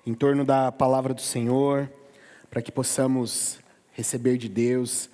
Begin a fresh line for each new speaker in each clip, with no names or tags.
em torno da palavra do Senhor, para que possamos receber de Deus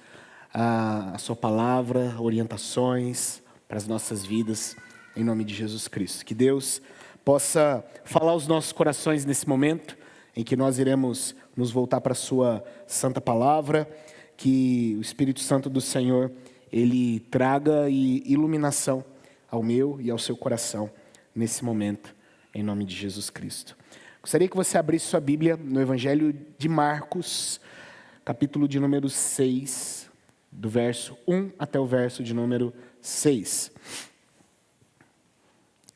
a sua palavra, orientações para as nossas vidas, em nome de Jesus Cristo. Que Deus possa falar aos nossos corações nesse momento, em que nós iremos nos voltar para a sua santa palavra, que o Espírito Santo do Senhor, Ele traga iluminação ao meu e ao seu coração, nesse momento, em nome de Jesus Cristo. Gostaria que você abrisse sua Bíblia no Evangelho de Marcos, capítulo de número 6, do verso 1 até o verso de número 6.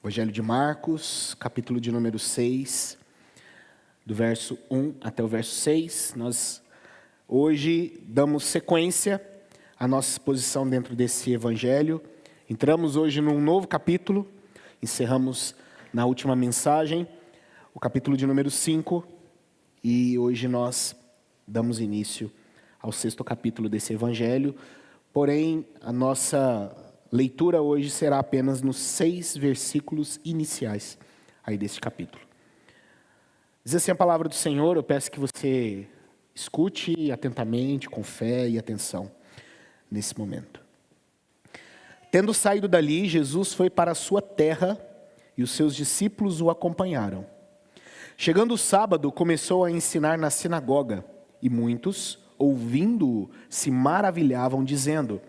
Evangelho de Marcos, capítulo de número 6, do verso 1 até o verso 6. Nós hoje damos sequência à nossa exposição dentro desse Evangelho. Entramos hoje num novo capítulo, encerramos na última mensagem o capítulo de número 5, e hoje nós damos início ao 6º capítulo desse Evangelho, porém a nossa leitura hoje será apenas nos 6 versículos iniciais aí desse capítulo. Diz assim a palavra do Senhor, eu peço que você escute atentamente, com fé e atenção nesse momento. Tendo saído dali, Jesus foi para a sua terra e os seus discípulos o acompanharam. Chegando o sábado, começou a ensinar na sinagoga, e muitos, ouvindo-o, se maravilhavam, dizendo: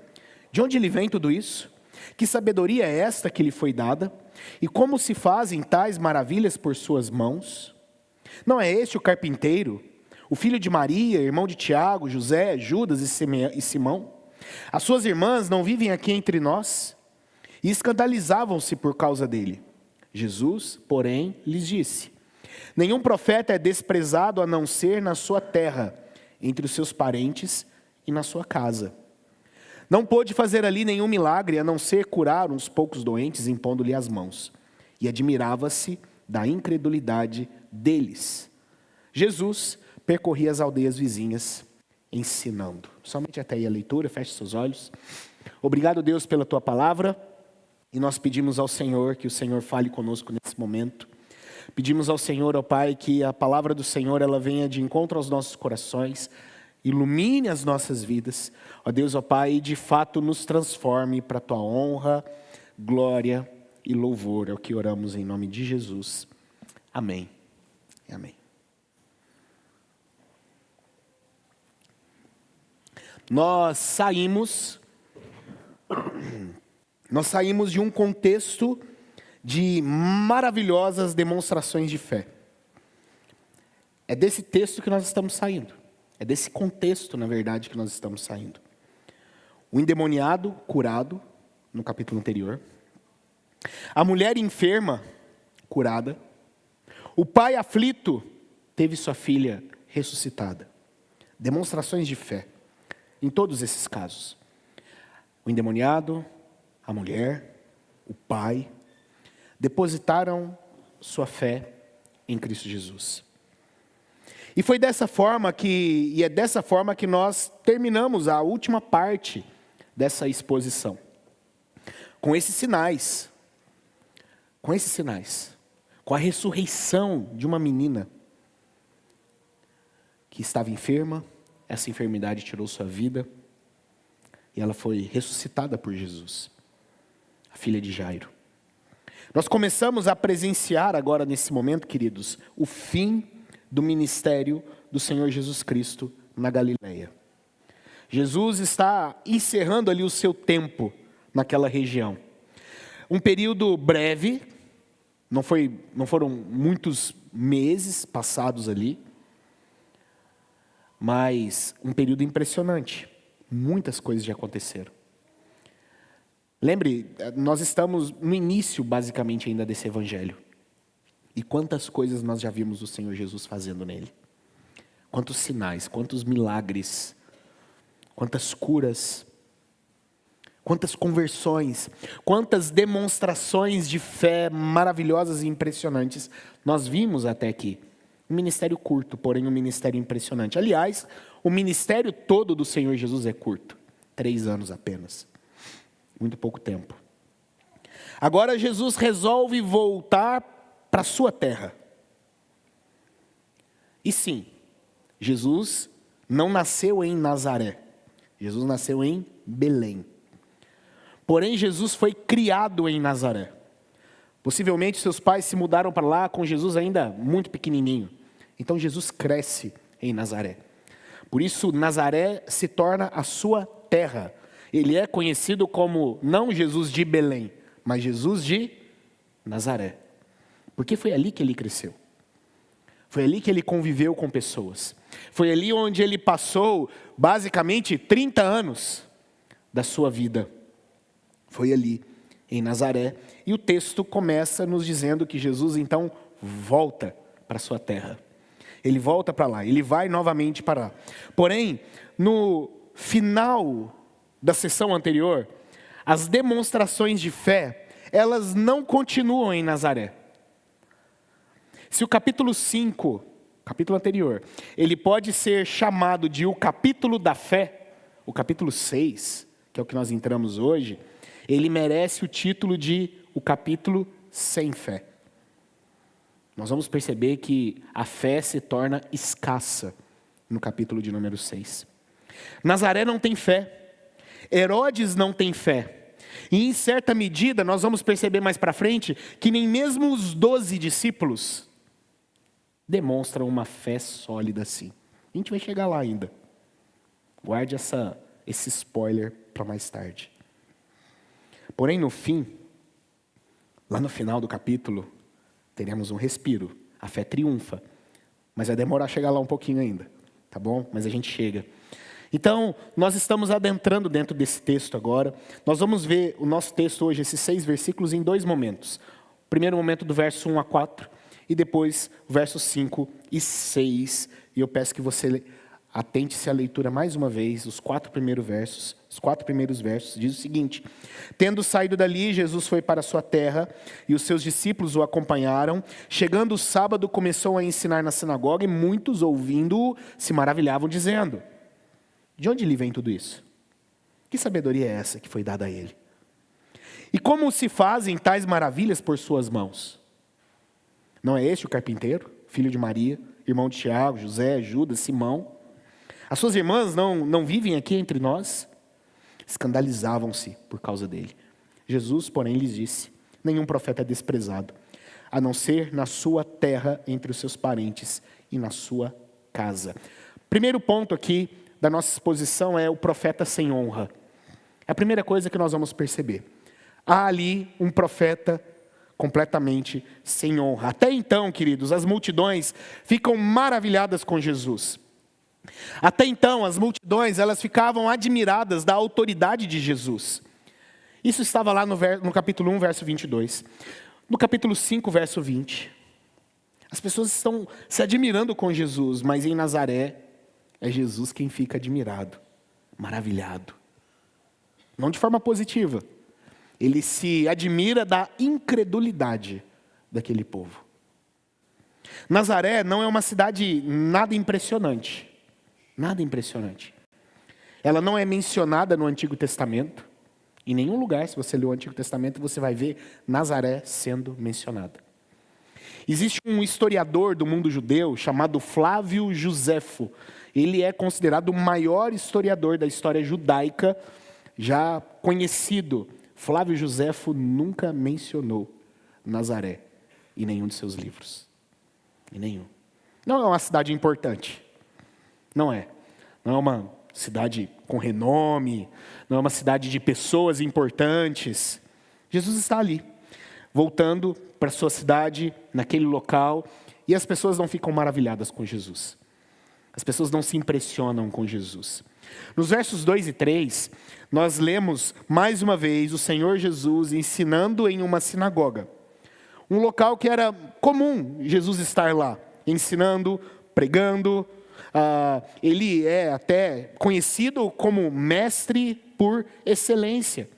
de onde lhe vem tudo isso? Que sabedoria é esta que lhe foi dada? E como se fazem tais maravilhas por suas mãos? Não é este o carpinteiro, o filho de Maria, irmão de Tiago, José, Judas e Simão? As suas irmãs não vivem aqui entre nós? E escandalizavam-se por causa dele. Jesus, porém, lhes disse: nenhum profeta é desprezado a não ser na sua terra, entre os seus parentes e na sua casa. Não pôde fazer ali nenhum milagre, a não ser curar uns poucos doentes, impondo-lhe as mãos. E admirava-se da incredulidade deles. Jesus percorria as aldeias vizinhas, ensinando. Somente até aí a leitura, feche seus olhos. Obrigado, Deus, pela tua palavra. E nós pedimos ao Senhor que o Senhor fale conosco nesse momento. Pedimos ao Senhor, ó Pai, que a palavra do Senhor ela venha de encontro aos nossos corações, ilumine as nossas vidas. Ó Deus, ó Pai, e de fato nos transforme para a tua honra, glória e louvor. É o que oramos em nome de Jesus. Amém. Amém. Nós saímos de um contexto de maravilhosas demonstrações de fé. É desse texto que nós estamos saindo. É desse contexto, na verdade, que nós estamos saindo. O endemoniado curado, no capítulo anterior. A mulher enferma, curada. O pai aflito teve sua filha ressuscitada. Demonstrações de fé, em todos esses casos. O endemoniado, a mulher, o pai, depositaram sua fé em Cristo Jesus. E foi dessa forma é dessa forma que nós terminamos a última parte dessa exposição. Com esses sinais, com a ressurreição de uma menina que estava enferma, essa enfermidade tirou sua vida, e ela foi ressuscitada por Jesus, a filha de Jairo. Nós começamos a presenciar agora, nesse momento, queridos, o fim do ministério do Senhor Jesus Cristo na Galileia. Jesus está encerrando ali o seu tempo naquela região. Um período breve, não foram muitos meses passados ali, mas um período impressionante. Muitas coisas já aconteceram. Lembre, nós estamos no início, basicamente, ainda desse Evangelho. E quantas coisas nós já vimos o Senhor Jesus fazendo nele. Quantos sinais, quantos milagres, quantas curas, quantas conversões, quantas demonstrações de fé maravilhosas e impressionantes nós vimos até aqui. Um ministério curto, porém um ministério impressionante. Aliás, o ministério todo do Senhor Jesus é curto. 3 anos apenas. Muito pouco tempo. Agora Jesus resolve voltar para a sua terra. E sim, Jesus não nasceu em Nazaré. Jesus nasceu em Belém. Porém, Jesus foi criado em Nazaré. Possivelmente seus pais se mudaram para lá com Jesus ainda muito pequenininho. Então Jesus cresce em Nazaré. Por isso Nazaré se torna a sua terra. Ele é conhecido como não Jesus de Belém, mas Jesus de Nazaré. Porque foi ali que ele cresceu. Foi ali que ele conviveu com pessoas. Foi ali onde ele passou basicamente 30 anos da sua vida. Foi ali, em Nazaré. E o texto começa nos dizendo que Jesus então volta para a sua terra. Ele volta para lá, ele vai novamente para lá. Porém, no final da sessão anterior, as demonstrações de fé, elas não continuam em Nazaré. Se o capítulo 5, capítulo anterior, ele pode ser chamado de o capítulo da fé, o capítulo 6, que é o que nós entramos hoje, ele merece o título de o capítulo sem fé. Nós vamos perceber que a fé se torna escassa no capítulo de número 6. Nazaré não tem fé, Herodes não tem fé, e em certa medida nós vamos perceber mais para frente que nem mesmo os 12 discípulos demonstram uma fé sólida assim. A gente vai chegar lá ainda. Guarde esse spoiler para mais tarde. Porém, no fim, lá no final do capítulo, teremos um respiro. A fé triunfa. Mas vai demorar a chegar lá um pouquinho ainda. Tá bom? Mas a gente chega. Então, nós estamos adentrando dentro desse texto agora. Nós vamos ver o nosso texto hoje, esses 6 versículos, em 2 momentos. O primeiro momento do verso 1 a 4. E depois, versos 5 e 6. E eu peço que você atente-se à leitura mais uma vez, os 4 primeiros versos. Os 4 primeiros versos diz o seguinte: tendo saído dali, Jesus foi para a sua terra, e os seus discípulos o acompanharam. Chegando o sábado, começou a ensinar na sinagoga, e muitos, ouvindo-o, se maravilhavam, dizendo: de onde lhe vem tudo isso? Que sabedoria é essa que foi dada a ele? E como se fazem tais maravilhas por suas mãos? Não é este o carpinteiro, filho de Maria, irmão de Tiago, José, Judas, Simão? As suas irmãs não vivem aqui entre nós? Escandalizavam-se por causa dele. Jesus, porém, lhes disse: nenhum profeta é desprezado, a não ser na sua terra, entre os seus parentes e na sua casa. Primeiro ponto aqui da nossa exposição é o profeta sem honra. É a primeira coisa que nós vamos perceber. Há ali um profeta completamente sem honra. Até então, queridos, as multidões ficam maravilhadas com Jesus. Até então, as multidões, elas ficavam admiradas da autoridade de Jesus. Isso estava lá no capítulo 1, verso 22. No capítulo 5, verso 20. As pessoas estão se admirando com Jesus, mas em Nazaré, é Jesus quem fica admirado, maravilhado. Não de forma positiva. Ele se admira da incredulidade daquele povo. Nazaré não é uma cidade nada impressionante. Nada impressionante. Ela não é mencionada no Antigo Testamento. Em nenhum lugar, se você ler o Antigo Testamento, você vai ver Nazaré sendo mencionada. Existe um historiador do mundo judeu chamado Flávio Josefo. Ele é considerado o maior historiador da história judaica já conhecido. Flávio Josefo nunca mencionou Nazaré em nenhum de seus livros. Em nenhum. Não é uma cidade importante. Não é. Não é uma cidade com renome. Não é uma cidade de pessoas importantes. Jesus está ali, voltando para a sua cidade, naquele local, e as pessoas não ficam maravilhadas com Jesus. As pessoas não se impressionam com Jesus. Nos versos 2 e 3, nós lemos mais uma vez o Senhor Jesus ensinando em uma sinagoga. Um local que era comum Jesus estar lá, ensinando, pregando. Ele é até conhecido como mestre por excelência.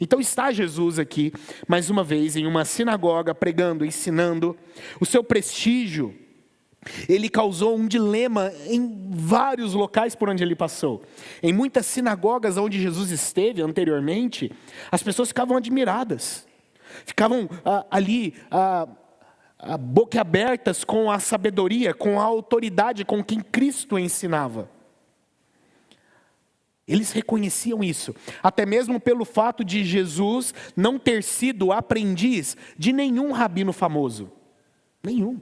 Então está Jesus aqui, mais uma vez, em uma sinagoga, pregando, ensinando. O seu prestígio, ele causou um dilema em vários locais por onde ele passou. Em muitas sinagogas onde Jesus esteve anteriormente, as pessoas ficavam admiradas. Ficavam ali boquiabertas com a sabedoria, com a autoridade com quem Cristo ensinava. Eles reconheciam isso, até mesmo pelo fato de Jesus não ter sido aprendiz de nenhum rabino famoso. Nenhum.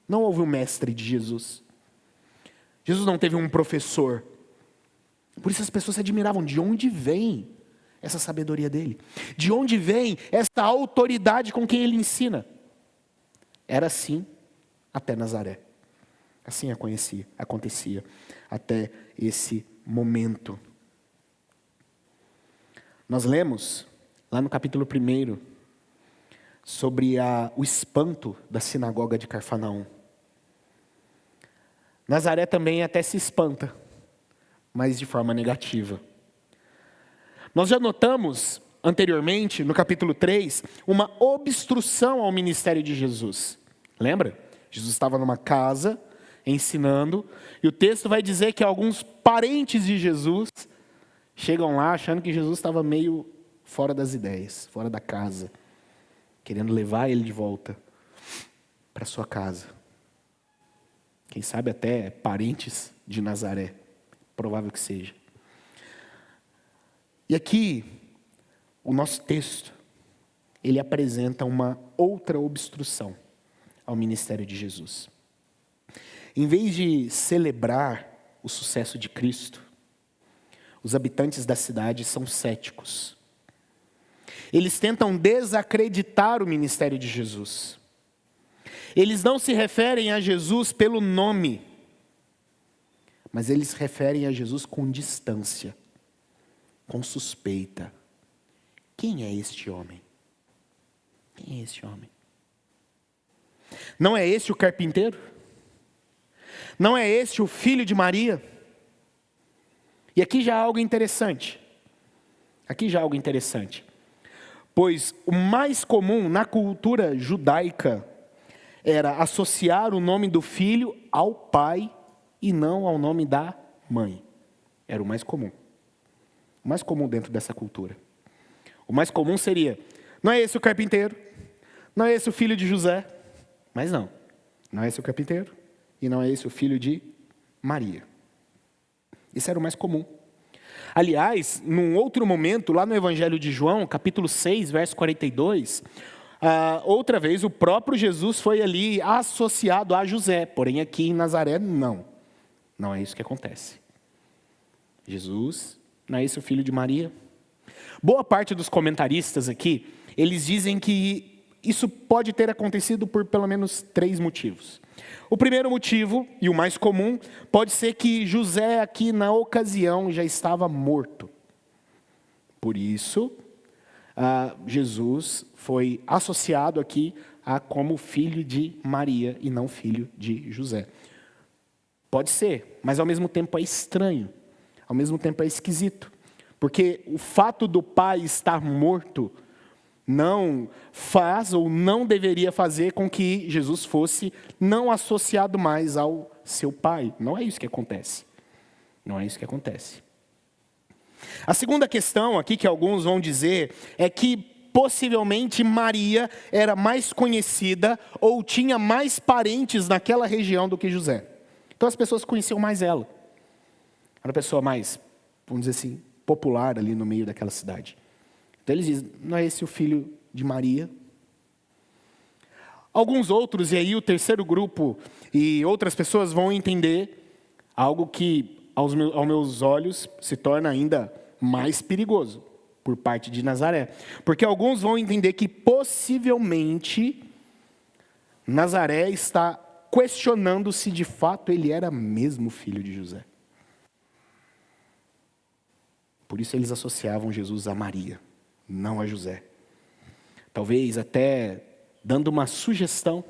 Não houve um mestre de Jesus. Jesus não teve um professor. Por isso as pessoas se admiravam. De onde vem essa sabedoria dele? De onde vem essa autoridade com quem ele ensina? Era assim até Nazaré. Assim acontecia até esse momento. Nós lemos lá no capítulo 1 sobre o espanto da sinagoga de Cafarnaum. Nazaré também até se espanta, mas de forma negativa. Nós já notamos anteriormente, no capítulo 3, uma obstrução ao ministério de Jesus. Lembra? Jesus estava numa casa, ensinando, e o texto vai dizer que alguns parentes de Jesus chegam lá achando que Jesus estava meio fora das ideias, fora da casa, querendo levar ele de volta para sua casa. Quem sabe até parentes de Nazaré, provável que seja. E aqui, o nosso texto, ele apresenta uma outra obstrução ao ministério de Jesus. Em vez de celebrar o sucesso de Cristo, os habitantes da cidade são céticos. Eles tentam desacreditar o ministério de Jesus. Eles não se referem a Jesus pelo nome, mas eles se referem a Jesus com distância, com suspeita. Quem é este homem? Quem é este homem? Não é este o carpinteiro? Não é este o filho de Maria? E aqui já há algo interessante. Pois o mais comum na cultura judaica era associar o nome do filho ao pai e não ao nome da mãe. Era o mais comum. O mais comum dentro dessa cultura. O mais comum seria, não é esse o carpinteiro? Não é esse o filho de José? Mas não é esse o carpinteiro e não é esse o filho de Maria. Isso era o mais comum. Aliás, num outro momento, lá no Evangelho de João, capítulo 6, verso 42, outra vez o próprio Jesus foi ali associado a José, porém aqui em Nazaré não é isso que acontece. Jesus, não é esse o filho de Maria? Boa parte dos comentaristas aqui, eles dizem que isso pode ter acontecido por pelo menos 3 motivos. O primeiro motivo, e o mais comum, pode ser que José aqui na ocasião já estava morto. Por isso, Jesus foi associado aqui como filho de Maria e não filho de José. Pode ser, mas ao mesmo tempo é estranho, ao mesmo tempo é esquisito. Porque o fato do pai estar morto não faz ou não deveria fazer com que Jesus fosse não associado mais ao seu pai. Não é isso que acontece. A segunda questão aqui que alguns vão dizer é que possivelmente Maria era mais conhecida ou tinha mais parentes naquela região do que José. Então as pessoas conheciam mais ela. Era uma pessoa mais, vamos dizer assim, popular ali no meio daquela cidade. Então eles dizem, não é esse o filho de Maria? Alguns outros, e aí o terceiro grupo e outras pessoas vão entender algo que aos meus olhos se torna ainda mais perigoso por parte de Nazaré. Porque alguns vão entender que possivelmente Nazaré está questionando se de fato ele era mesmo filho de José. Por isso eles associavam Jesus a Maria, não a José. Talvez até dando uma sugestão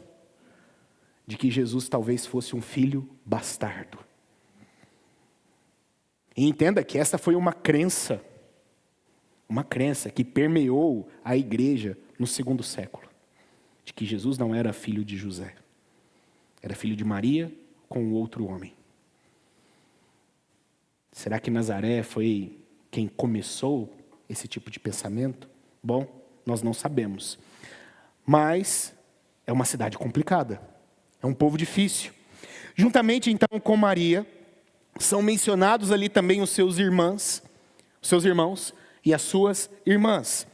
de que Jesus talvez fosse um filho bastardo. E entenda que essa foi uma crença que permeou a igreja no 2º século, de que Jesus não era filho de José, era filho de Maria com outro homem. Será que Nazaré foi quem começou esse tipo de pensamento? Bom, nós não sabemos. Mas é uma cidade complicada, é um povo difícil. Juntamente então com Maria, são mencionados ali também os seus irmãos e as suas irmãs.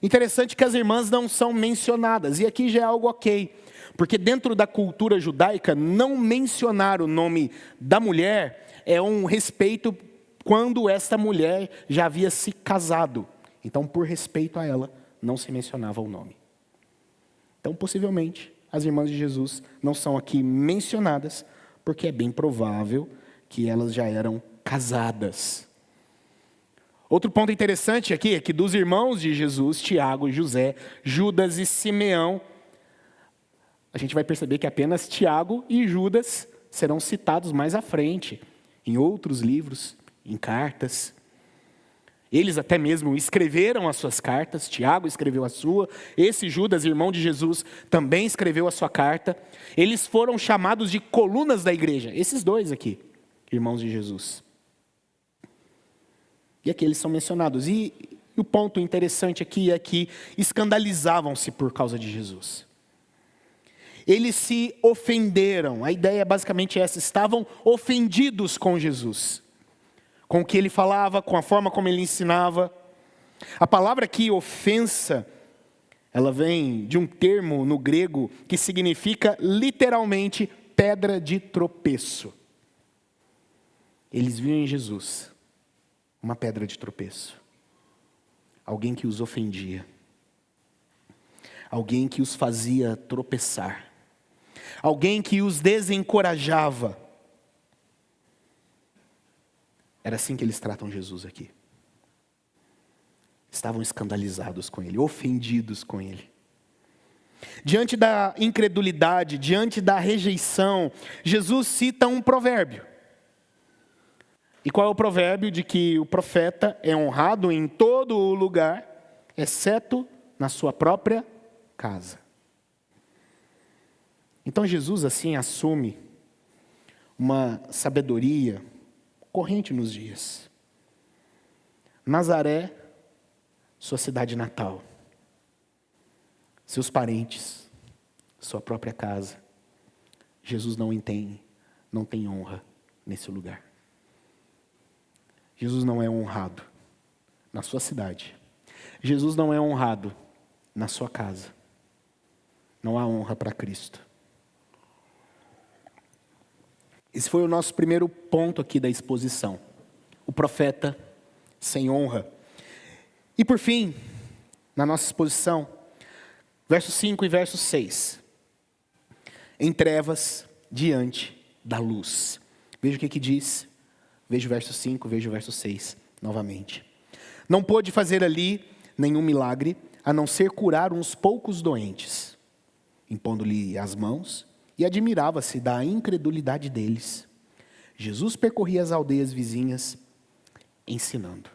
Interessante que as irmãs não são mencionadas, e aqui já é algo ok, porque dentro da cultura judaica, não mencionar o nome da mulher é um respeito quando esta mulher já havia se casado. Então, por respeito a ela, não se mencionava o nome. Então, possivelmente, as irmãs de Jesus não são aqui mencionadas, porque é bem provável que elas já eram casadas. Outro ponto interessante aqui é que dos irmãos de Jesus, Tiago, José, Judas e Simeão, a gente vai perceber que apenas Tiago e Judas serão citados mais à frente, em outros livros, em cartas. Eles até mesmo escreveram as suas cartas, Tiago escreveu a sua, esse Judas, irmão de Jesus, também escreveu a sua carta. Eles foram chamados de colunas da igreja, esses dois aqui, irmãos de Jesus. E aqui eles são mencionados. E o ponto interessante aqui é que escandalizavam-se por causa de Jesus. Eles se ofenderam, a ideia é basicamente essa, estavam ofendidos com Jesus. Com o que ele falava, com a forma como ele ensinava. A palavra aqui, ofensa, ela vem de um termo no grego que significa literalmente pedra de tropeço. Eles viam em Jesus uma pedra de tropeço. Alguém que os ofendia. Alguém que os fazia tropeçar. Alguém que os desencorajava. Era assim que eles tratam Jesus aqui. Estavam escandalizados com ele, ofendidos com ele. Diante da incredulidade, diante da rejeição, Jesus cita um provérbio. E qual é o provérbio? De que o profeta é honrado em todo o lugar, exceto na sua própria casa. Então Jesus assim assume uma sabedoria corrente nos dias. Nazaré, sua cidade natal. Seus parentes, sua própria casa. Jesus não tem honra nesse lugar. Jesus não é honrado na sua cidade. Jesus não é honrado na sua casa. Não há honra para Cristo. Esse foi o nosso primeiro ponto aqui da exposição. O profeta sem honra. E por fim, na nossa exposição, versos 5 e verso 6. Em trevas, diante da luz. Veja o que diz. Veja o verso 5, veja o verso 6 novamente. Não pôde fazer ali nenhum milagre, a não ser curar uns poucos doentes, impondo-lhe as mãos, e admirava-se da incredulidade deles. Jesus percorria as aldeias vizinhas, ensinando.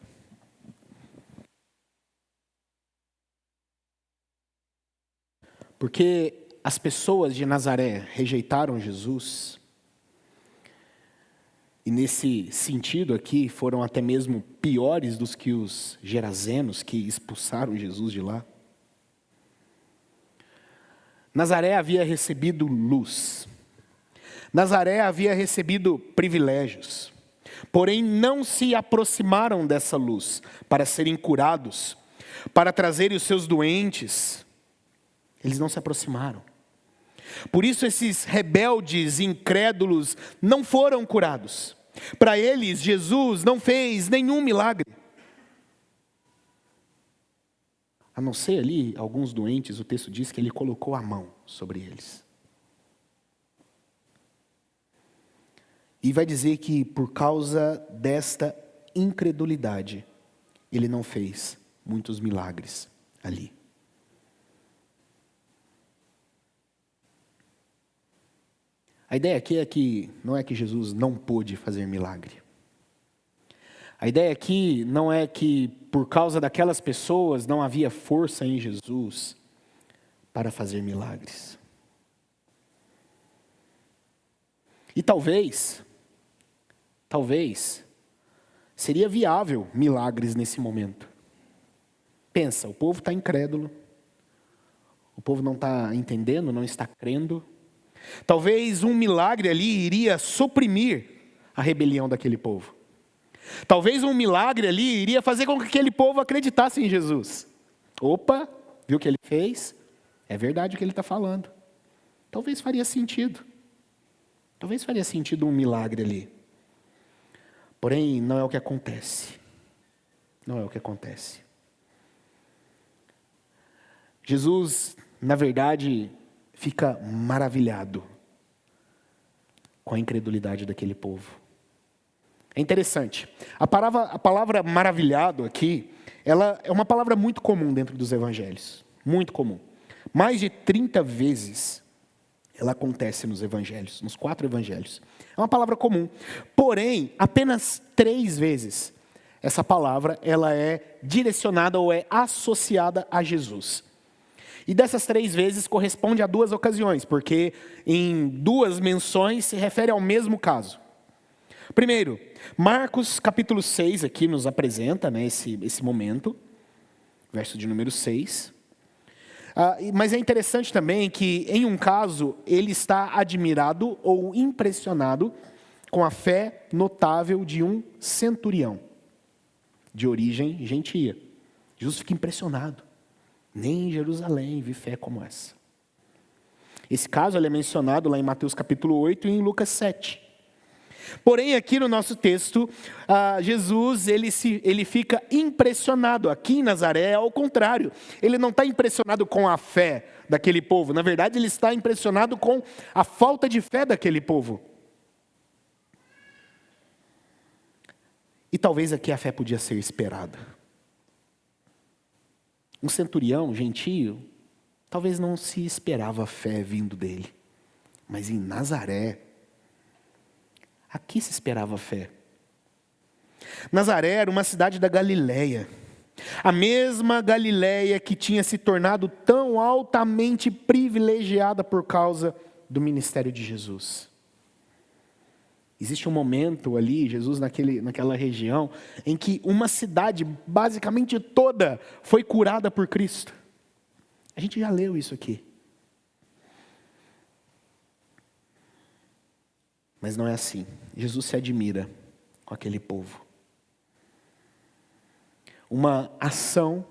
Porque as pessoas de Nazaré rejeitaram Jesus, e nesse sentido aqui foram até mesmo piores dos que os gerazenos que expulsaram Jesus de lá. Nazaré havia recebido luz. Nazaré havia recebido privilégios. Porém, não se aproximaram dessa luz para serem curados, para trazerem os seus doentes. Eles não se aproximaram. Por isso, esses rebeldes, incrédulos, não foram curados. Para eles, Jesus não fez nenhum milagre. A não ser ali, alguns doentes, o texto diz que ele colocou a mão sobre eles. E vai dizer que por causa desta incredulidade, ele não fez muitos milagres ali. A ideia aqui é que não é que Jesus não pôde fazer milagre. A ideia aqui não é que por causa daquelas pessoas não havia força em Jesus para fazer milagres. E talvez, seria viável milagres nesse momento. Pensa, o povo está incrédulo, O povo não está entendendo, não está crendo. Talvez um milagre ali iria suprimir a rebelião daquele povo. Talvez um milagre ali iria fazer com que aquele povo acreditasse em Jesus. Opa, viu o que ele fez? É verdade o que ele está falando. Talvez faria sentido. Talvez faria sentido um milagre ali. Porém, não é o que acontece. Não é o que acontece. Jesus, na verdade, fica maravilhado com a incredulidade daquele povo. É interessante. A palavra maravilhado aqui, ela é uma palavra muito comum dentro dos evangelhos. Muito comum. Mais de 30 vezes ela acontece nos evangelhos, nos 4 evangelhos. É uma palavra comum. Porém, apenas 3 vezes essa palavra ela é direcionada ou é associada a Jesus. E dessas 3 vezes corresponde a 2 ocasiões, porque em 2 menções se refere ao mesmo caso. Primeiro, Marcos capítulo 6 aqui nos apresenta, né, esse momento, verso de número 6. Mas é interessante também que, em um caso, ele está admirado ou impressionado com a fé notável de um centurião, de origem gentia. Jesus fica impressionado. Nem em Jerusalém vi fé como essa. Esse caso ele é mencionado lá em Mateus capítulo 8 e em Lucas 7. Porém, aqui no nosso texto, Jesus ele fica impressionado. Aqui em Nazaré é ao contrário. Ele não está impressionado com a fé daquele povo. Na verdade, ele está impressionado com a falta de fé daquele povo. E talvez aqui a fé podia ser esperada. Um centurião gentio, talvez não se esperava a fé vindo dele. Mas em Nazaré, aqui se esperava a fé. Nazaré era uma cidade da Galileia. A mesma Galileia que tinha se tornado tão altamente privilegiada por causa do ministério de Jesus. Existe um momento ali, Jesus naquela região, em que uma cidade basicamente toda foi curada por Cristo. A gente já leu isso aqui. Mas não é assim. Jesus se admira com aquele povo. Uma ação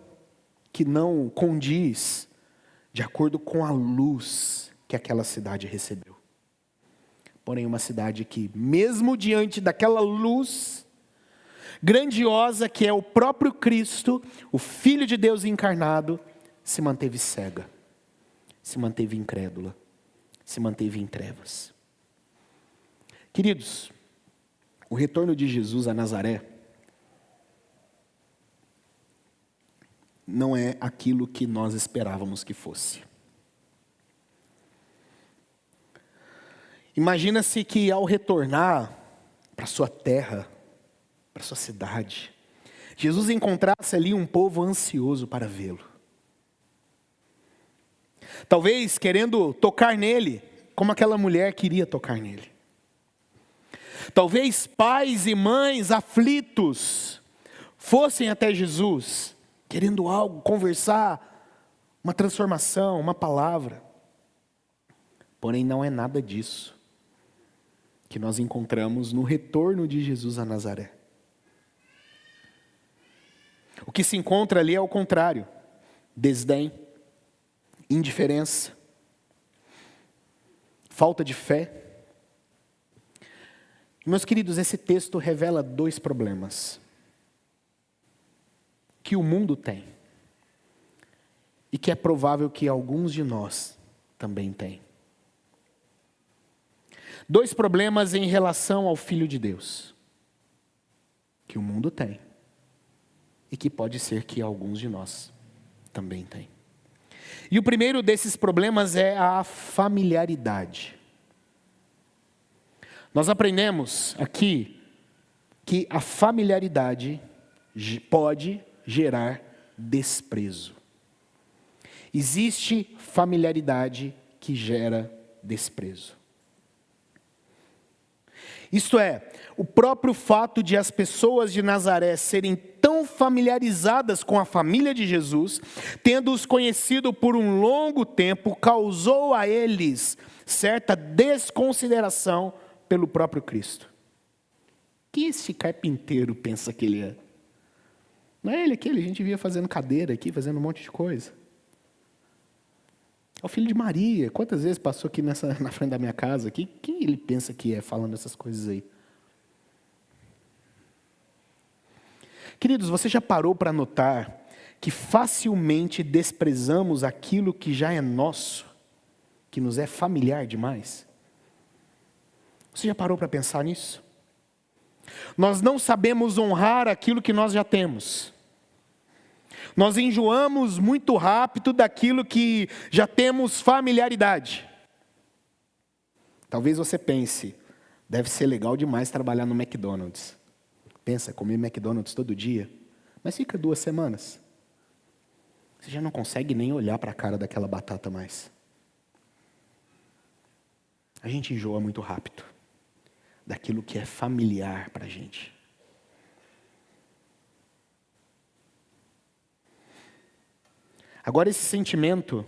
que não condiz de acordo com a luz que aquela cidade recebeu. Porém, uma cidade que, mesmo diante daquela luz grandiosa que é o próprio Cristo, o Filho de Deus encarnado, se manteve cega, se manteve incrédula, se manteve em trevas. Queridos, o retorno de Jesus a Nazaré não é aquilo que nós esperávamos que fosse. Imagina-se que ao retornar para sua terra, para sua cidade, Jesus encontrasse ali um povo ansioso para vê-lo. Talvez querendo tocar nele, como aquela mulher queria tocar nele. Talvez pais e mães aflitos fossem até Jesus, querendo algo, conversar, uma transformação, uma palavra. Porém, não é nada disso que nós encontramos no retorno de Jesus a Nazaré. O que se encontra ali é o contrário: desdém, indiferença, falta de fé. Meus queridos, esse texto revela 2 problemas que o mundo tem e que é provável que alguns de nós também tenham. 2 problemas em relação ao Filho de Deus, que o mundo tem, e que pode ser que alguns de nós também tenham. E o primeiro desses problemas é a familiaridade. Nós aprendemos aqui que a familiaridade pode gerar desprezo. Existe familiaridade que gera desprezo. Isto é, o próprio fato de as pessoas de Nazaré serem tão familiarizadas com a família de Jesus, tendo-os conhecido por um longo tempo, causou a eles certa desconsideração pelo próprio Cristo. Que esse carpinteiro pensa que ele é? Não é ele aquele, a gente via fazendo cadeira aqui, fazendo um monte de coisa. É o filho de Maria. Quantas vezes passou aqui na frente da minha casa? Quem ele pensa que é falando essas coisas aí? Queridos, você já parou para notar que facilmente desprezamos aquilo que já é nosso, que nos é familiar demais? Você já parou para pensar nisso? Nós não sabemos honrar aquilo que nós já temos. Nós enjoamos muito rápido daquilo que já temos familiaridade. Talvez você pense, deve ser legal demais trabalhar no McDonald's. Pensa, comer McDonald's todo dia, mas fica 2 semanas. Você já não consegue nem olhar para a cara daquela batata mais. A gente enjoa muito rápido daquilo que é familiar para a gente. Agora esse sentimento,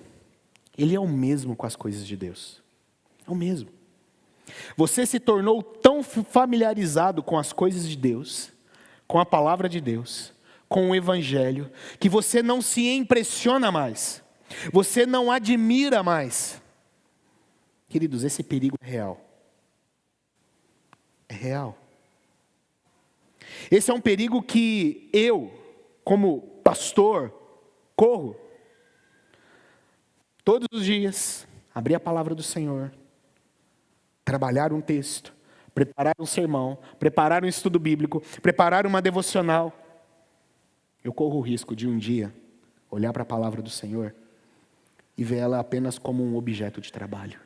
ele é o mesmo com as coisas de Deus. É o mesmo. Você se tornou tão familiarizado com as coisas de Deus, com a palavra de Deus, com o Evangelho, que você não se impressiona mais. Você não admira mais. Queridos, esse perigo é real. É real. Esse é um perigo que eu, como pastor, corro. Todos os dias, abrir a palavra do Senhor, trabalhar um texto, preparar um sermão, preparar um estudo bíblico, preparar uma devocional. Eu corro o risco de um dia olhar para a palavra do Senhor e ver ela apenas como um objeto de trabalho.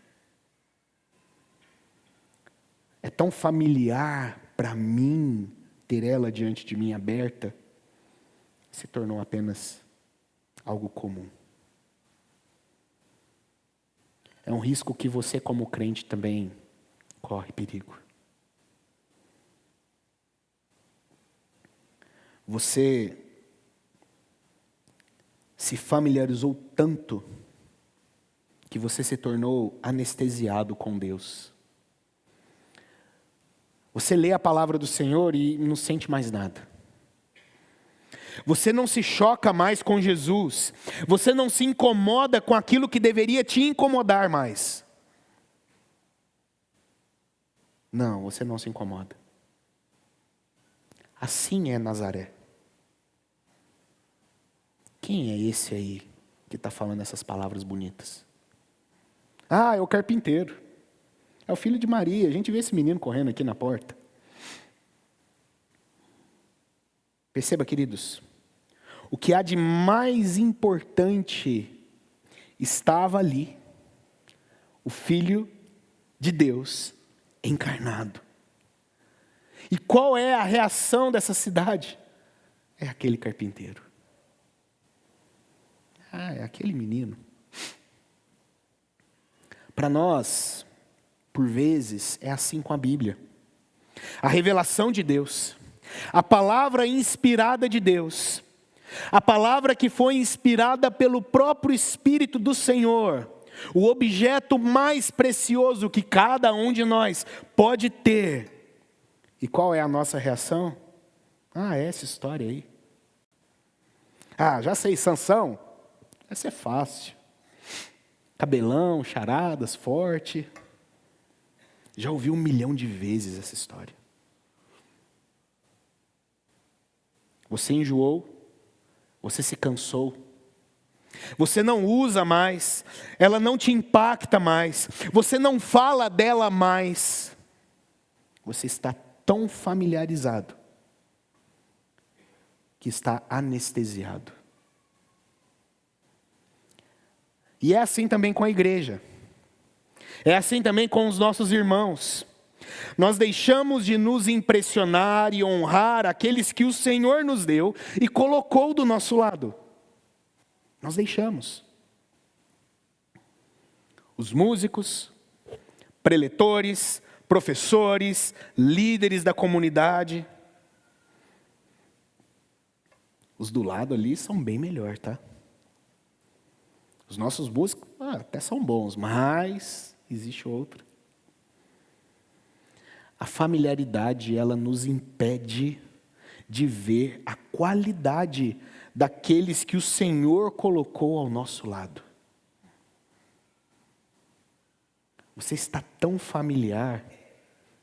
É tão familiar para mim ter ela diante de mim aberta, se tornou apenas algo comum. É um risco que você, como crente, também corre perigo. Você se familiarizou tanto que você se tornou anestesiado com Deus. Você lê a palavra do Senhor e não sente mais nada. Você não se choca mais com Jesus. Você não se incomoda com aquilo que deveria te incomodar mais. Não, você não se incomoda. Assim é Nazaré. Quem é esse aí que está falando essas palavras bonitas? Ah, é o carpinteiro. É o filho de Maria. A gente vê esse menino correndo aqui na porta. Perceba, queridos, o que há de mais importante estava ali. O Filho de Deus encarnado. E qual é a reação dessa cidade? É aquele carpinteiro. Ah, é aquele menino. Para nós, por vezes, é assim com a Bíblia. A revelação de Deus, a palavra inspirada de Deus, a palavra que foi inspirada pelo próprio Espírito do Senhor, o objeto mais precioso que cada um de nós pode ter. E qual é a nossa reação? Ah, é essa história aí. Ah, já sei, Sansão. Essa é fácil. Cabelão, charadas, forte. Já ouvi 1 milhão de vezes essa história. Você enjoou, você se cansou, você não usa mais, ela não te impacta mais, você não fala dela mais. Você está tão familiarizado que está anestesiado. E é assim também com a igreja. É assim também com os nossos irmãos. Nós deixamos de nos impressionar e honrar aqueles que o Senhor nos deu e colocou do nosso lado. Nós deixamos. Os músicos, preletores, professores, líderes da comunidade. Os do lado ali são bem melhor, tá? Os nossos músicos até são bons, mas existe outro. A familiaridade, ela nos impede de ver a qualidade daqueles que o Senhor colocou ao nosso lado. Você está tão familiar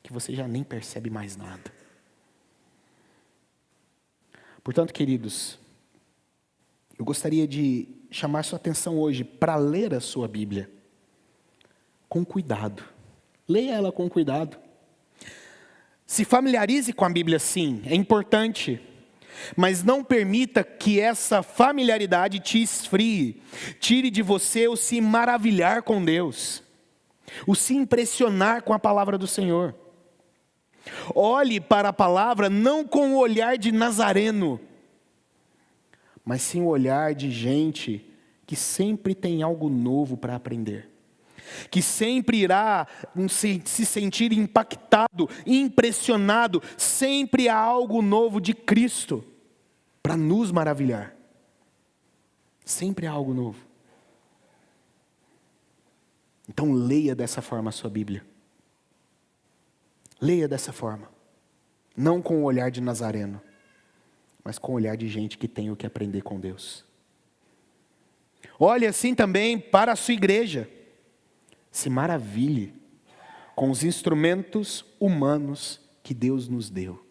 que você já nem percebe mais nada. Portanto, queridos, eu gostaria de chamar sua atenção hoje para ler a sua Bíblia com cuidado. Leia ela com cuidado. Se familiarize com a Bíblia, sim, é importante. Mas não permita que essa familiaridade te esfrie, tire de você o se maravilhar com Deus, o se impressionar com a palavra do Senhor. Olhe para a palavra não com o olhar de nazareno, mas sim o olhar de gente que sempre tem algo novo para aprender, que sempre irá se sentir impactado, impressionado. Sempre há algo novo de Cristo para nos maravilhar. Sempre há algo novo. Então leia dessa forma a sua Bíblia. Leia dessa forma. Não com o olhar de nazareno, mas com o olhar de gente que tem o que aprender com Deus. Olhe assim também para a sua igreja. Se maravilhe com os instrumentos humanos que Deus nos deu.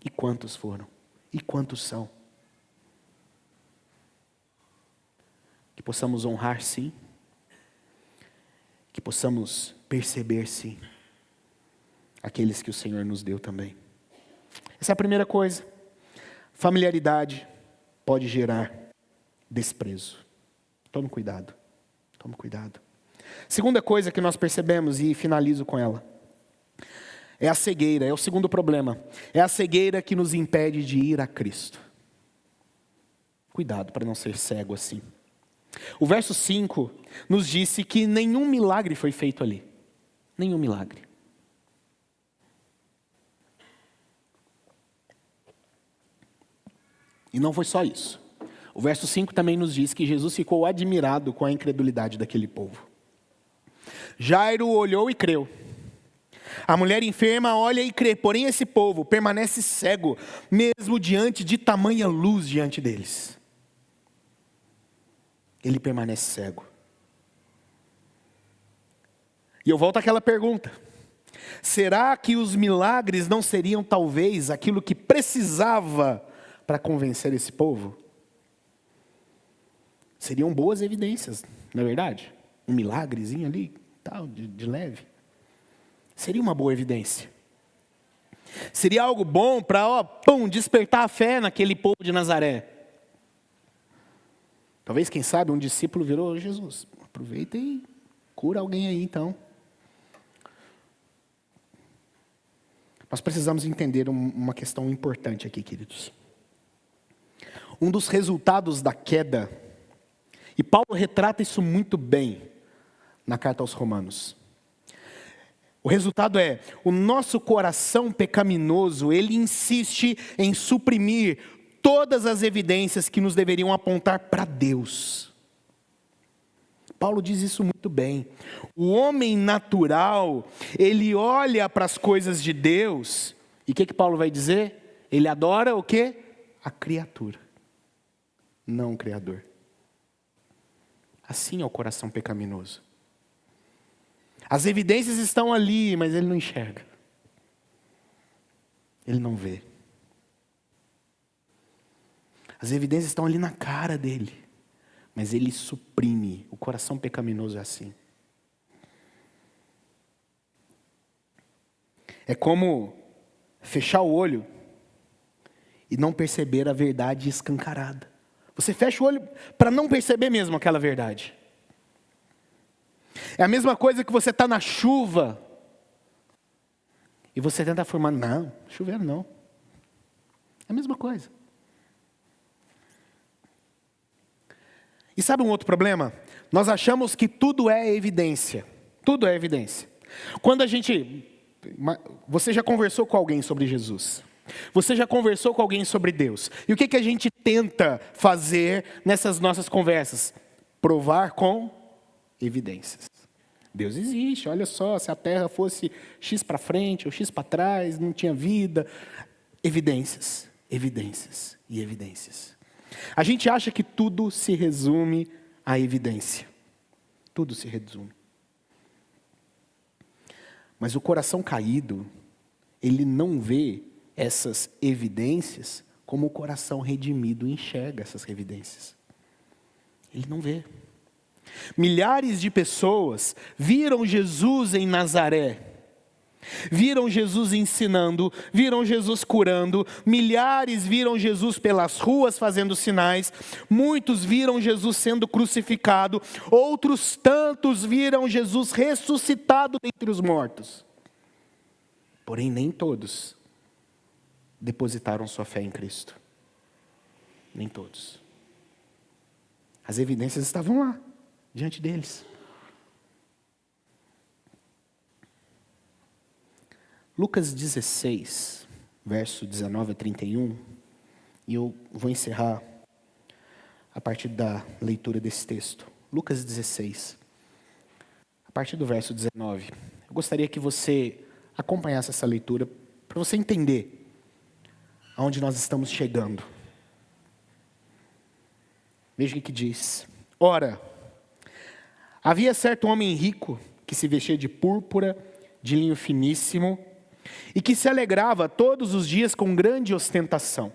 E quantos foram? E quantos são? Que possamos honrar, sim. Que possamos perceber, sim, aqueles que o Senhor nos deu também. Essa é a primeira coisa. Familiaridade pode gerar desprezo. Tome cuidado. Tome cuidado. Segunda coisa que nós percebemos, e finalizo com ela, é a cegueira, é o segundo problema. É a cegueira que nos impede de ir a Cristo. Cuidado para não ser cego assim. O verso 5 nos disse que nenhum milagre foi feito ali. Nenhum milagre. E não foi só isso. O verso 5 também nos diz que Jesus ficou admirado com a incredulidade daquele povo. Jairo olhou e creu. A mulher enferma olha e crê, porém esse povo permanece cego, mesmo diante de tamanha luz diante deles. Ele permanece cego. E eu volto àquela pergunta. Será que os milagres não seriam talvez aquilo que precisava para convencer esse povo? Seriam boas evidências, não é verdade? Um milagrezinho ali, tal, de leve. Seria uma boa evidência. Seria algo bom para despertar a fé naquele povo de Nazaré. Talvez, quem sabe, um discípulo virou: Jesus, aproveita e cura alguém aí então. Nós precisamos entender uma questão importante aqui, queridos. Um dos resultados da queda, e Paulo retrata isso muito bem na carta aos Romanos. O resultado é, o nosso coração pecaminoso, ele insiste em suprimir todas as evidências que nos deveriam apontar para Deus. Paulo diz isso muito bem. O homem natural, ele olha para as coisas de Deus, e o que Paulo vai dizer? Ele adora o quê? A criatura, não o Criador. Assim é o coração pecaminoso. As evidências estão ali, mas ele não enxerga. Ele não vê. As evidências estão ali na cara dele, mas ele suprime. O coração pecaminoso é assim. É como fechar o olho e não perceber a verdade escancarada. Você fecha o olho para não perceber mesmo aquela verdade. É a mesma coisa que você está na chuva e você tenta afirmar: não, chuveiro não. É a mesma coisa. E sabe um outro problema? Nós achamos que tudo é evidência. Tudo é evidência. Quando você já conversou com alguém sobre Jesus. Você já conversou com alguém sobre Deus? E o que a gente tenta fazer nessas nossas conversas? Provar com evidências. Deus existe, olha só, se a terra fosse X para frente ou X para trás, não tinha vida. Evidências, evidências e evidências. A gente acha que tudo se resume à evidência. Tudo se resume. Mas o coração caído, ele não vê essas evidências como o coração redimido enxerga essas evidências. Ele não vê. Milhares de pessoas viram Jesus em Nazaré. Viram Jesus ensinando, viram Jesus curando, milhares viram Jesus pelas ruas fazendo sinais, muitos viram Jesus sendo crucificado, outros tantos viram Jesus ressuscitado dentre os mortos. Porém, nem todos depositaram sua fé em Cristo. Nem todos. As evidências estavam lá, diante deles. Lucas 16, verso 19 a 31, e eu vou encerrar a partir da leitura desse texto. Lucas 16, a partir do verso 19. Eu gostaria que você acompanhasse essa leitura, para você entender aonde nós estamos chegando. Veja o que diz. Ora, havia certo homem rico, que se vestia de púrpura, de linho finíssimo, e que se alegrava todos os dias com grande ostentação.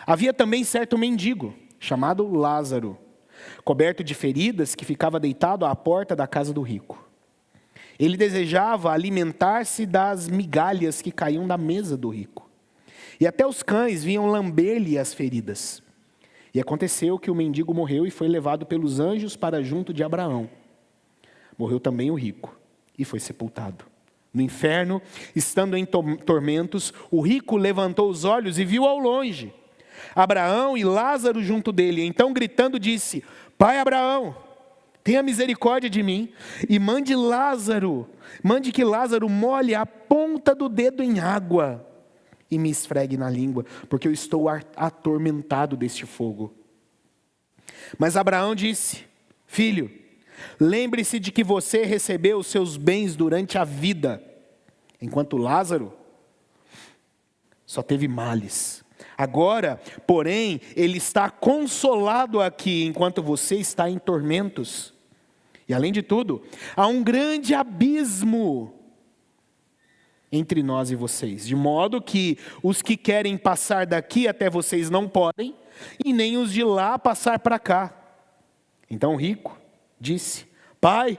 Havia também certo mendigo, chamado Lázaro, coberto de feridas, que ficava deitado à porta da casa do rico. Ele desejava alimentar-se das migalhas que caíam da mesa do rico. E até os cães vinham lamber-lhe as feridas. E aconteceu que o mendigo morreu e foi levado pelos anjos para junto de Abraão. Morreu também o rico e foi sepultado. No inferno, estando em tormentos, o rico levantou os olhos e viu ao longe Abraão e Lázaro junto dele. Então, gritando, disse: Pai Abraão, tenha misericórdia de mim e mande que Lázaro molhe a ponta do dedo em água e me esfregue na língua, porque eu estou atormentado deste fogo. Mas Abraão disse: Filho, lembre-se de que você recebeu os seus bens durante a vida, enquanto Lázaro só teve males. Agora, porém, ele está consolado aqui, enquanto você está em tormentos. E além de tudo, há um grande abismo entre nós e vocês, de modo que os que querem passar daqui até vocês não podem, e nem os de lá passar para cá. Então o rico disse: Pai,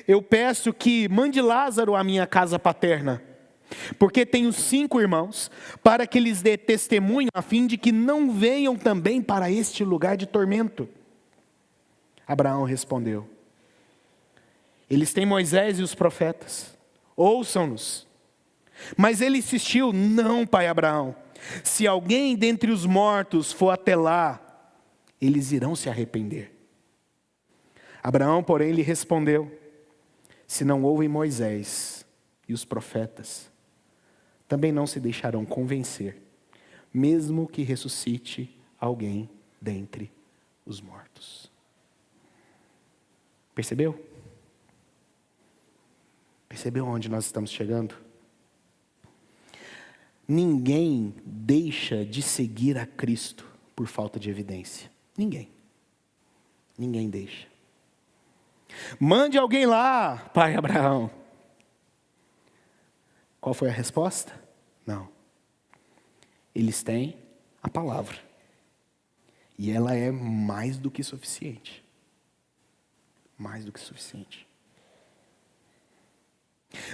eu peço que mande Lázaro à minha casa paterna, porque tenho 5 irmãos, para que lhes dê testemunho, a fim de que não venham também para este lugar de tormento. Abraão respondeu: Eles têm Moisés e os profetas, ouçam-nos. Mas ele insistiu: Não, pai Abraão, se alguém dentre os mortos for até lá, eles irão se arrepender. Abraão, porém, lhe respondeu: Se não ouvem Moisés e os profetas, também não se deixarão convencer, mesmo que ressuscite alguém dentre os mortos. Percebeu? Percebeu onde nós estamos chegando? Ninguém deixa de seguir a Cristo por falta de evidência. Ninguém. Ninguém deixa. Mande alguém lá, pai Abraão. Qual foi a resposta? Não. Eles têm a palavra. E ela é mais do que suficiente. Mais do que suficiente.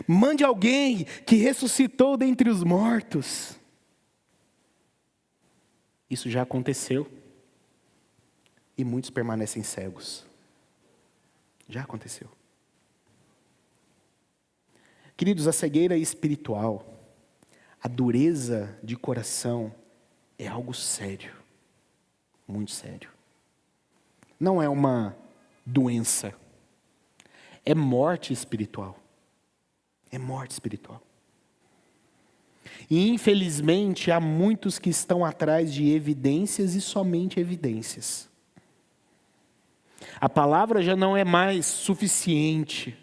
Mande alguém que ressuscitou dentre os mortos. Isso já aconteceu. E muitos permanecem cegos. Já aconteceu. Queridos, a cegueira espiritual, a dureza de coração é algo sério. Muito sério. Não é uma doença. É morte espiritual. É morte espiritual. E infelizmente há muitos que estão atrás de evidências e somente evidências. A palavra já não é mais suficiente.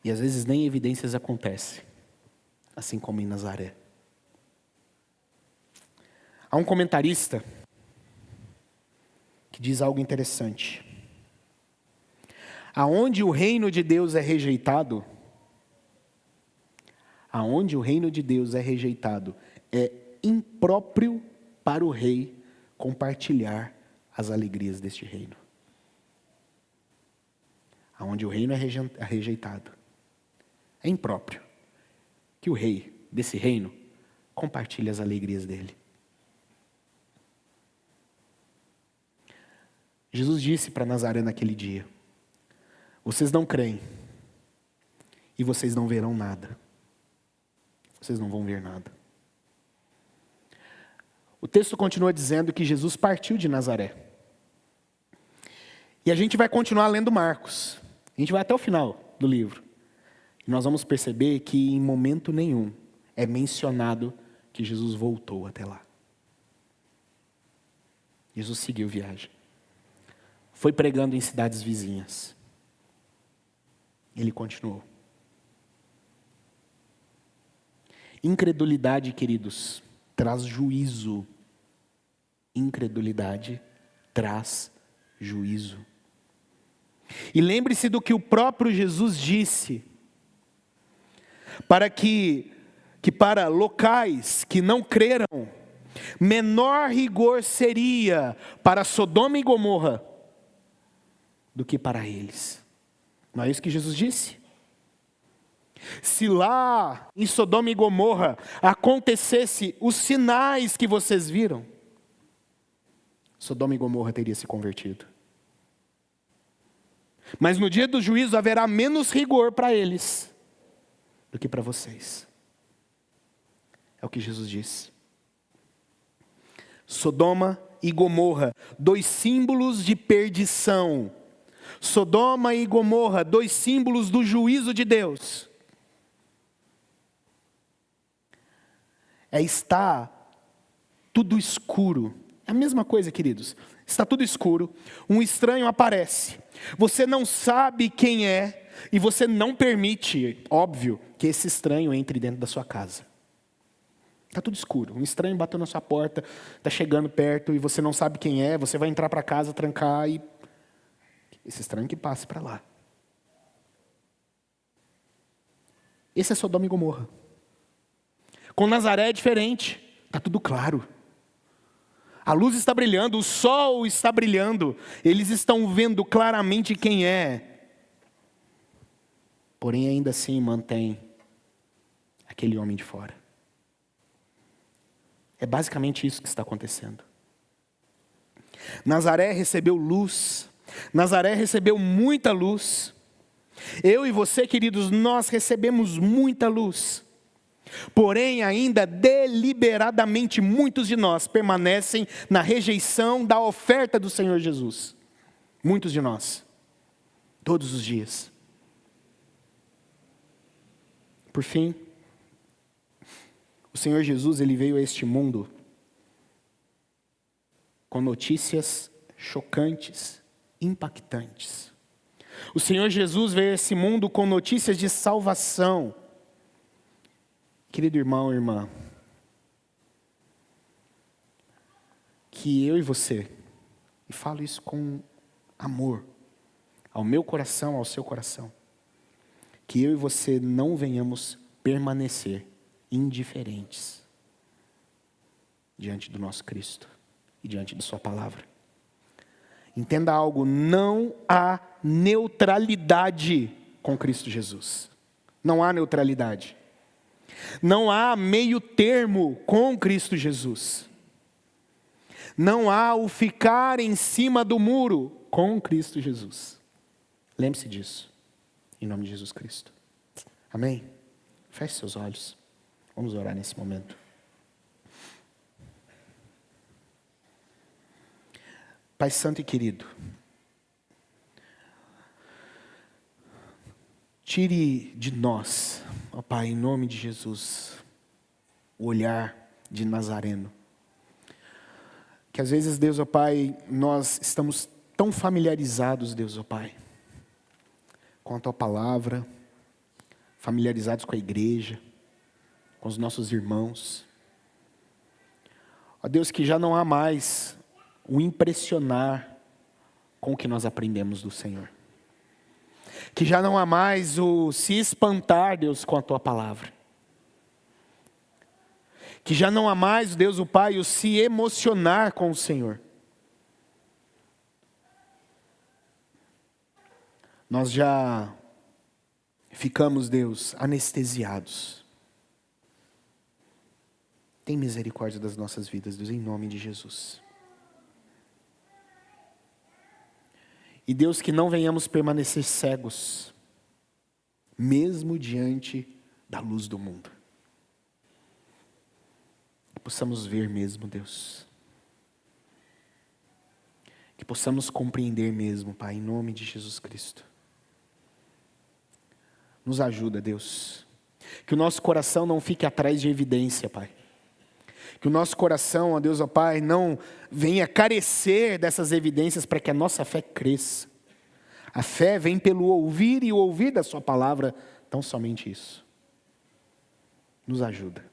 E às vezes nem evidências acontecem, assim como em Nazaré. Há um comentarista que diz algo interessante. Aonde o reino de Deus é rejeitado, é impróprio para o rei compartilhar as alegrias deste reino. Aonde o reino é rejeitado, é impróprio que o rei desse reino compartilhe as alegrias dele. Jesus disse para Nazaré naquele dia: vocês não creem e vocês não verão nada. Vocês não vão ver nada. O texto continua dizendo que Jesus partiu de Nazaré. E a gente vai continuar lendo Marcos. A gente vai até o final do livro. E nós vamos perceber que em momento nenhum é mencionado que Jesus voltou até lá. Jesus seguiu viagem. Foi pregando em cidades vizinhas. Ele continuou. Incredulidade, queridos, traz juízo. Incredulidade traz juízo. E lembre-se do que o próprio Jesus disse. Que para locais que não creram, menor rigor seria para Sodoma e Gomorra do que para eles. Não é isso que Jesus disse? Se lá em Sodoma e Gomorra acontecesse os sinais que vocês viram, Sodoma e Gomorra teria se convertido. Mas no dia do juízo haverá menos rigor para eles do que para vocês. É o que Jesus disse. Sodoma e Gomorra, dois símbolos de perdição. Sodoma e Gomorra, dois símbolos do juízo de Deus. Está tudo escuro. É a mesma coisa, queridos. Está tudo escuro, um estranho aparece. Você não sabe quem é e você não permite, óbvio, que esse estranho entre dentro da sua casa. Está tudo escuro, um estranho bateu na sua porta, está chegando perto e você não sabe quem é, você vai entrar para casa, trancar e... esse estranho que passe para lá. Esse é Sodoma e Gomorra. Com Nazaré é diferente, está tudo claro. A luz está brilhando, o sol está brilhando, eles estão vendo claramente quem é. Porém, ainda assim mantém aquele homem de fora. É basicamente isso que está acontecendo. Nazaré recebeu luz, Nazaré recebeu muita luz. Eu e você, queridos, nós recebemos muita luz. Porém, ainda deliberadamente muitos de nós permanecem na rejeição da oferta do Senhor Jesus. Muitos de nós. Todos os dias. Por fim, o Senhor Jesus, ele veio a este mundo com notícias chocantes, impactantes. O Senhor Jesus veio a esse mundo com notícias de salvação. Querido irmão e irmã, que eu e você, e falo isso com amor, ao meu coração, ao seu coração, que eu e você não venhamos permanecer indiferentes diante do nosso Cristo e diante de sua palavra. Entenda algo, não há neutralidade com Cristo Jesus. Não há neutralidade. Não há meio termo com Cristo Jesus. Não há o ficar em cima do muro com Cristo Jesus. Lembre-se disso, em nome de Jesus Cristo. Amém? Feche seus olhos. Vamos orar nesse momento. Pai santo e querido, Tire de nós, ó Pai, em nome de Jesus, o olhar de Nazareno. Que às vezes, Deus, ó Pai, nós estamos tão familiarizados, Deus, ó Pai, com a Tua palavra, familiarizados com a igreja, com os nossos irmãos. Ó Deus, que já não há mais o impressionar com o que nós aprendemos do Senhor. Que já não há mais o se espantar, Deus, com a Tua palavra. Que já não há mais, Deus o Pai, o se emocionar com o Senhor. Nós já ficamos, Deus, anestesiados. Tem misericórdia das nossas vidas, Deus, em nome de Jesus. E Deus, que não venhamos permanecer cegos, mesmo diante da luz do mundo. Que possamos ver mesmo, Deus. Que possamos compreender mesmo, Pai, em nome de Jesus Cristo. Nos ajuda, Deus. Que o nosso coração não fique atrás de evidência, Pai. Que o nosso coração, ó Deus, ó Pai, não venha carecer dessas evidências para que a nossa fé cresça. A fé vem pelo ouvir e o ouvir da Sua palavra, tão somente isso. Nos ajuda.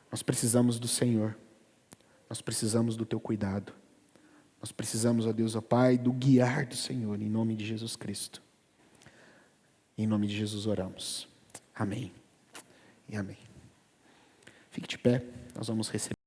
Nós precisamos do Senhor. Nós precisamos do Teu cuidado. Nós precisamos, ó Deus, ó Pai, do guiar do Senhor, em nome de Jesus Cristo. Em nome de Jesus oramos. Amém e amém. Fique de pé, nós vamos receber.